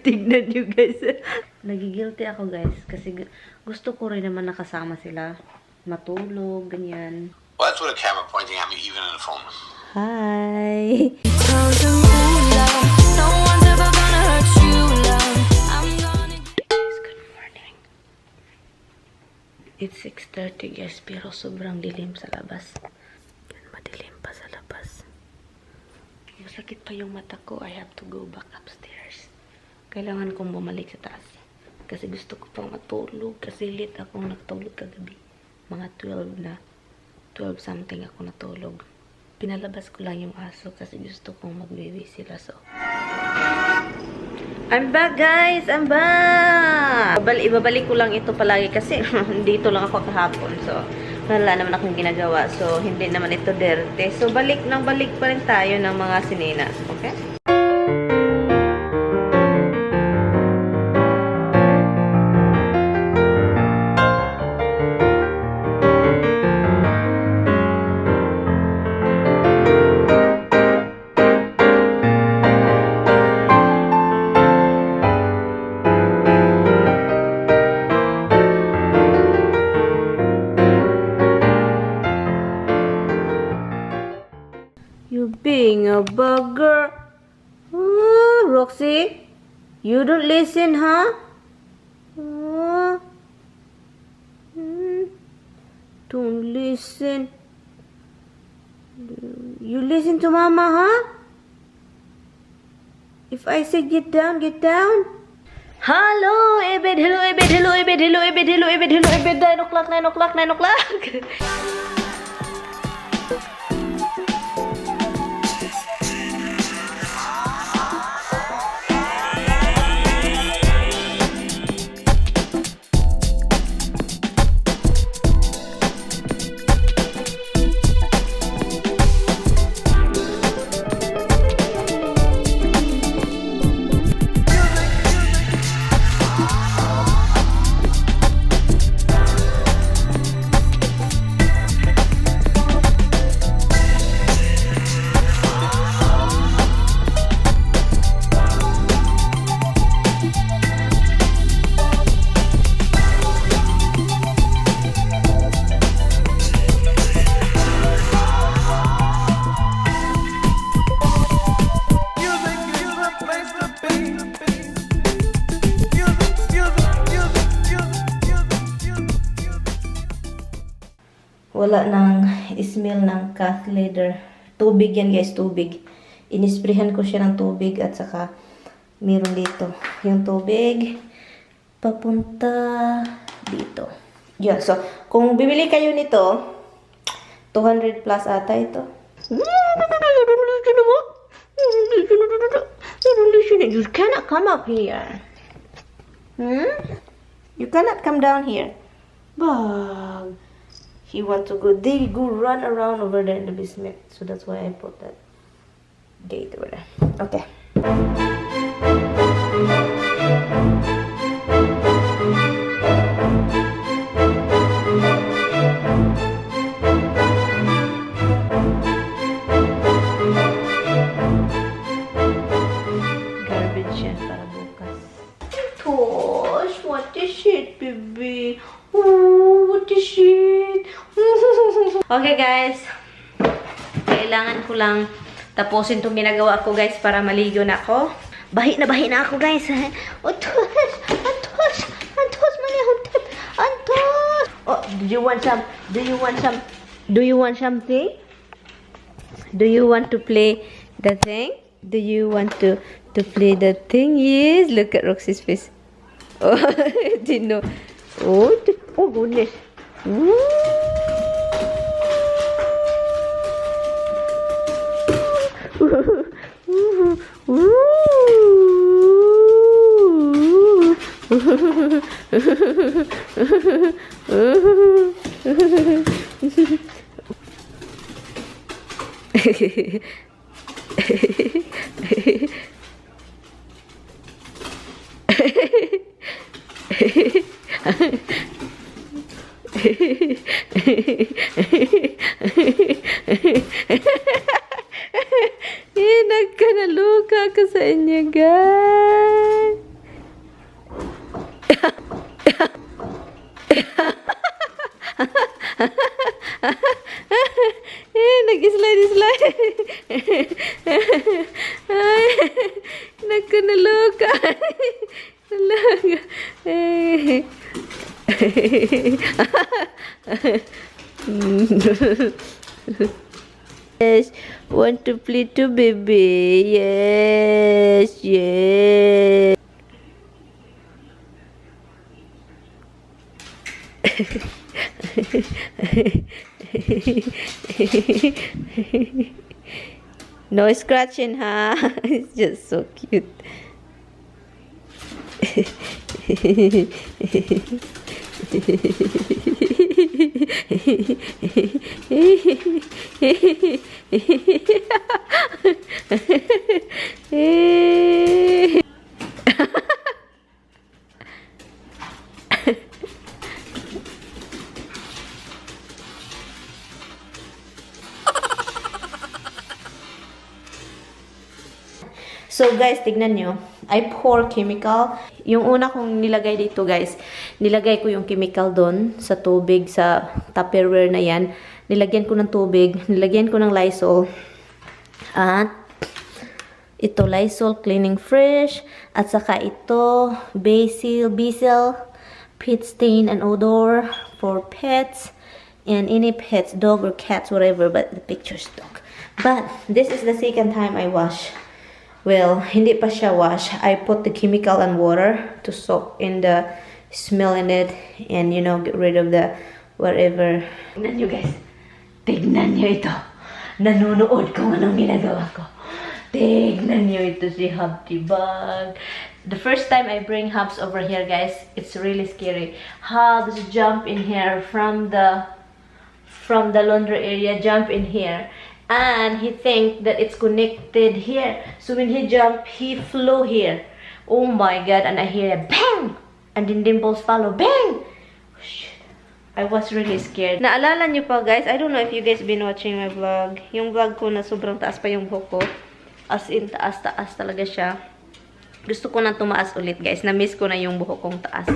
Tignan nyo guys. Nagigilty ako guys kasi gusto ko rin naman nakasama sila. Matulog, ganyan. Well, that's with a camera pointing at me even in the phone. Hi! Good morning. It's 6:30 guys, pero sobrang dilim sa labas. Madilim pa sa labas. Masakit pa yung mata ko. I have to go back upstairs. Kailangan kong bumalik sa taas. Kasi gusto ko pang matulog. Kasi late akong natulog kagabi. Mga 12 na. 12 something ako natulog. Pinalabas ko lang yung aso kasi gusto kong mag-baby sila. So, I'm back guys! I'm back! Ibabalik ko lang ito palagi kasi dito lang ako kahapon. So, wala naman akong ginagawa. So, hindi naman ito derte. So, balik pa rin tayo ng mga sinenas. Okay? You being a bugger. Roxy, you don't listen, huh? Don't listen. You listen to mama, huh? If I say get down, get down. Hello, Ebed. Hello, Ebed. Hello, Ebed. Hello, Ebed. Hello, Ebed. Hello, Ebed. 9 o'clock, 9 o'clock, 9 o'clock. Wala nang smell ng cat litter. Tubig yan guys, tubig. Inisprehan ko siya ng tubig at saka meron dito. Yung tubig papunta dito. Yeah, so kung bibili kayo nito, 200 plus ata ito. You cannot come up here. You cannot come down here. Bug. He want to go. They go run around over there in the basement. So that's why I put that gate over there. Okay. Garbage yan para bukas. Tosh, what is shit, baby? Oh, what is shit? Okay guys, kailangan ko lang tapusin itong ginagawa ko guys para maligo na ako. Bahi na ako guys. Antos, mali hutip. Antos. Oh, do you want something? Do you want to play the thing? Do you want to play the thing? Yes. Look at Roxy's face. Oh, didn't know. Oh goodness. Nagkanaluka ka sa inyo, guys. Nag-slide. Nagkanaluka. Talaga. Yes, want to play to baby. Yes. No scratching, huh? It's just so cute. So guys, tignan nyo. I pour chemical. Yung una kong nilagay dito guys, nilagay ko yung chemical doon sa tubig, sa Tupperware na yan. Nilagyan ko ng tubig, nilagyan ko ng Lysol. At ito Lysol Cleaning Fresh. At saka ito basil, pet stain and odor for pets. And any pets, dog or cats, whatever, but the picture's dog. But this is the second time I wash. Well, hindi pa siya wash. I put the chemical and water to soak in the smell in it and, you know, get rid of the whatever. Tignan nyo guys. Tignan nyo ito. Nanonood kung anong ginagawa ko. Tignan nyo ito si Hubby Bug. The first time I bring Hubs over here guys, it's really scary. Hubs jump in here from the laundry area, jump in here. And he think that it's connected here. So when he jumped, he flew here. Oh my god, and I hear a bang! And then Dimples follow, bang! Oh, shit. I was really scared. Naalala niyo pa guys, I don't know if you guys been watching my vlog. Yung vlog ko na sobrang taas pa yung buhok ko. As in, taas talaga siya. Gusto ko na tumaas ulit guys. Na-miss ko na yung buhok kong taas.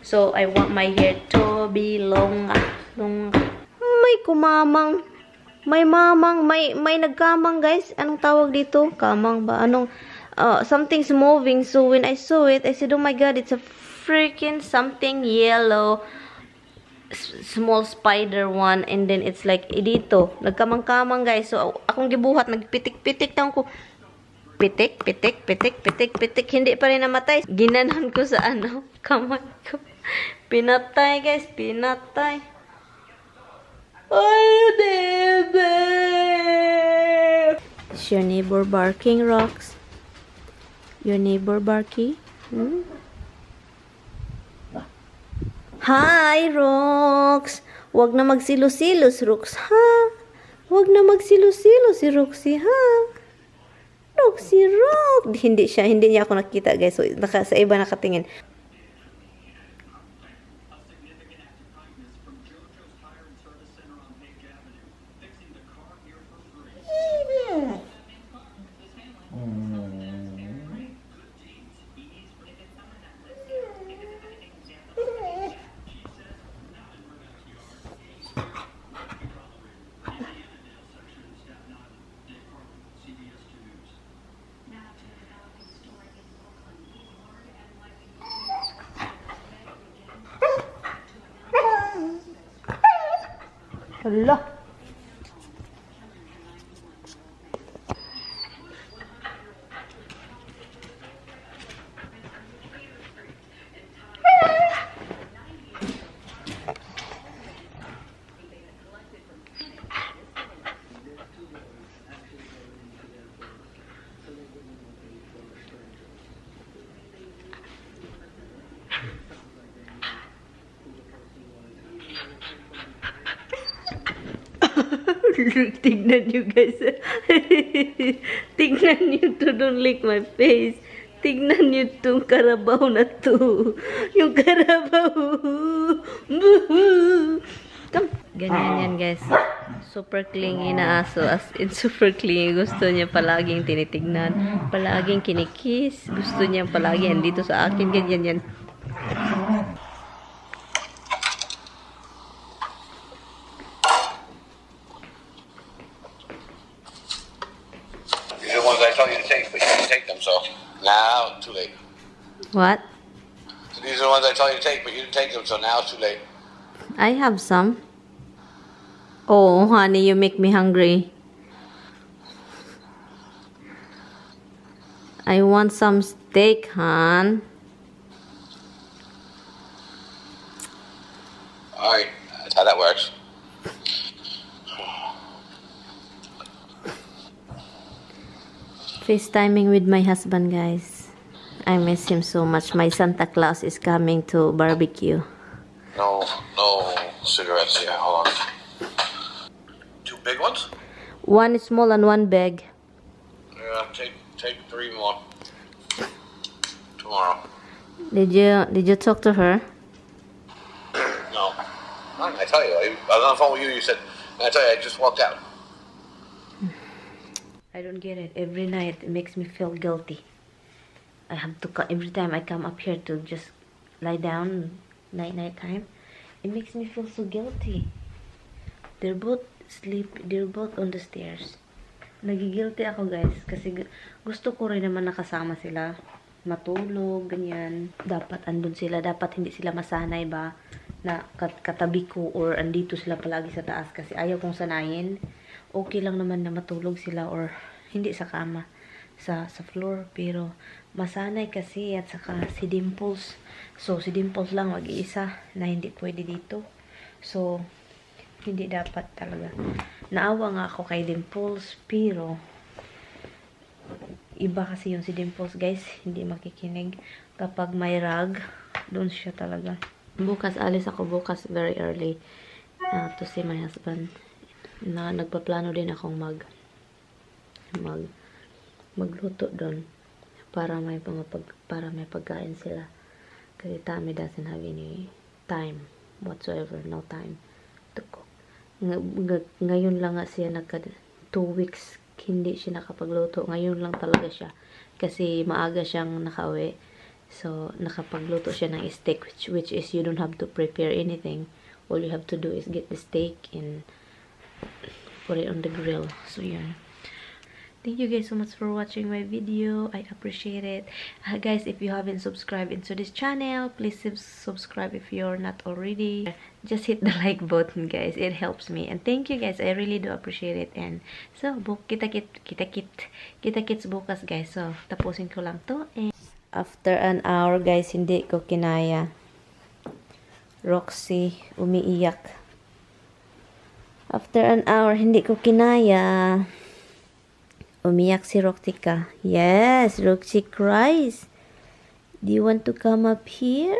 So, I want my hair to be long. May kumamang. May nagkamang guys. Anong tawag dito? Kamang ba? Something's moving. So when I saw it, I said, oh my god, it's a freaking something yellow. Small spider one. And then it's like, dito. Nagkamang-kamang guys. So akong gibuhat, nagpitik-pitik lang ko. Pitik. Hindi pa rin namatay. Ginanan ko sa kamay ko. Pinatay guys, pinatay. Oh, baby! Is your neighbor barking, Rox? Your neighbor barking? Hi, Rox! Huwag na magsilo-silos, Rox, ha? Huwag na magsilo-silos si Roxy, ha? Roxy, Rox! Hindi niya ako nakita, guys. So, sa iba nakatingin. Hala. Tignan nyo guys. Tignan nyo to, don't lick my face. Tignan nyo tong karabaw na to. Yung karabaw. Come. Ganyan yan, guys. Super clingy na aso. As in, super clingy. Gusto niya palaging tinitignan. Palaging kinikiss. Gusto niya palagi andito sa akin. Ganyan yan. These are the ones I told you to take, but you didn't take them, so now too late. What? So these are the ones I told you to take, but you didn't take them, so now it's too late. I have some. Oh, honey, you make me hungry. I want some steak, hon. Alright, that's how that works. FaceTiming with my husband, guys. I miss him so much. My Santa Claus is coming to barbecue. No cigarettes. Yeah, hold on. Two big ones? One small and one big. Yeah, take 3 more. Tomorrow. Did you talk to her? No. I tell you, I was on the phone with you. You said, and I tell you, I just walked out. I don't get it. Every night it makes me feel guilty. I have to every time I come up here to just lie down night time. It makes me feel so guilty. They're both on the stairs. Nagigilty ako, guys, kasi gusto ko rin naman nakasama sila, matulog, ganyan. Dapat andun sila, dapat hindi sila masanay ba na katabi ko or andito sila palagi sa taas kasi ayaw kong sanayin. Okay lang naman na matulog sila or hindi sa kama, sa floor, pero masanay kasi at saka si Dimples. So, si Dimples lang mag-iisa na hindi pwede dito. So, hindi dapat talaga. Naawa nga ako kay Dimples, pero iba kasi yung si Dimples, guys. Hindi makikinig. Kapag may rag, doon siya talaga. Bukas, alis ako bukas very early to see my husband. Nagpaplano din akong magluto doon para may pagkain sila. Kasi Tommy doesn't have any time whatsoever, no time to cook. Ngayon lang nga siya 2 weeks hindi siya nakapagluto. Ngayon lang talaga siya kasi maaga siyang nakauwi. So nakapagluto siya ng steak which is you don't have to prepare anything. All you have to do is get the steak and put it on the grill. So yun. Thank you guys so much for watching my video. I appreciate it. Guys, if you haven't subscribed into this channel, please subscribe if you're not already. Just hit the like button, guys. It helps me. And thank you guys. I really do appreciate it. And so, kita-kits bukas, guys. So, tapusin ko lang to. And after an hour, guys, hindi ko kinaya. Roxy, umiiyak. After an hour, hindi ko kinaya. Umiyak si Roxika. Yes, Roxy cries. Do you want to come up here?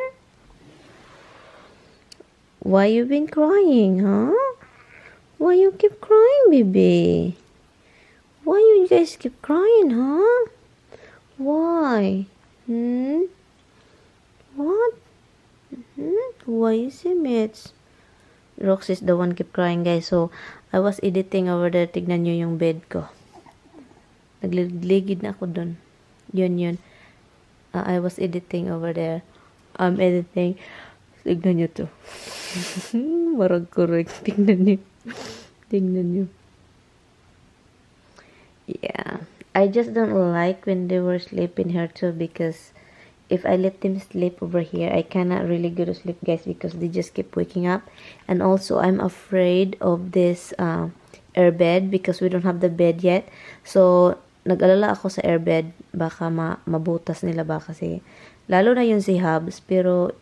Why you been crying, huh? Why you keep crying, baby? Why you guys keep crying, huh? Why? What? Why is it, mates? Rox is the one keep crying, guys. So, I was editing over there. Tignan nyo yung bed ko. Nagligid na ako dun. Yun. I was editing over there. I'm editing. Tignan nyo to. Marag correct. Tignan nyo. Yeah. I just don't like when they were sleeping here too because if I let them sleep over here, I cannot really go to sleep, guys, because they just keep waking up. And also, I'm afraid of this air bed because we don't have the bed yet. So, nag-alala ako sa airbed, baka mabutas nila ba kasi lalo na yung si Hubs, pero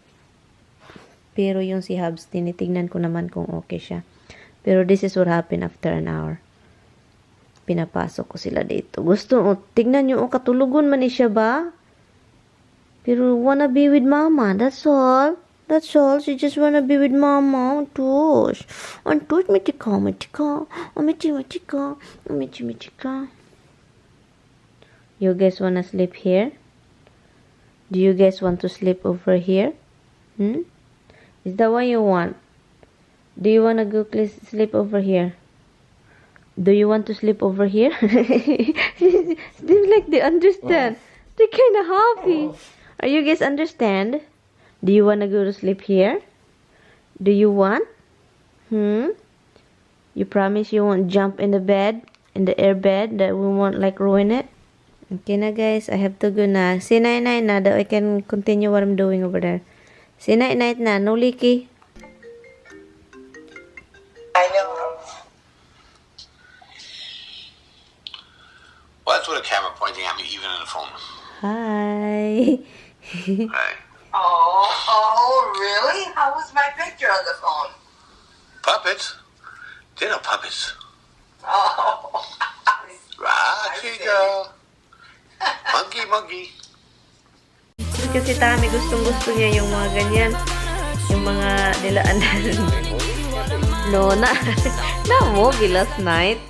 yung si Hubs tinitingnan ko naman kung okay siya. Pero this is what happened after an hour. Pinapasok ko sila dito. Tignan nyo, katulugon man siya ba? Pero wanna be with mama, that's all. She just wanna be with mama. Antush, mitika. You guys wanna sleep here? Do you guys want to sleep over here? Is that what you want? Do you want to go sleep over here? Do you want to sleep over here? Seems like they understand. They're kind of happy. Are you guys understand? Do you want to go to sleep here? Do you want? You promise you won't jump in the bed, in the air bed, that we won't like ruin it? Okay na guys, I have to go na. Say night-night na, that I can continue what I'm doing over there. Say night-night na, no leaky. I know. Well, that's with a camera pointing at me, even in the phone. Hi. Right. Oh, really? How was my picture on the phone? Puppets? They're not puppets. Oh. Right, here you go. Monkey. Kasi Tami, gustong-gusto niya yung mga ganyan. Yung mga nilaan. No, na mo, last night.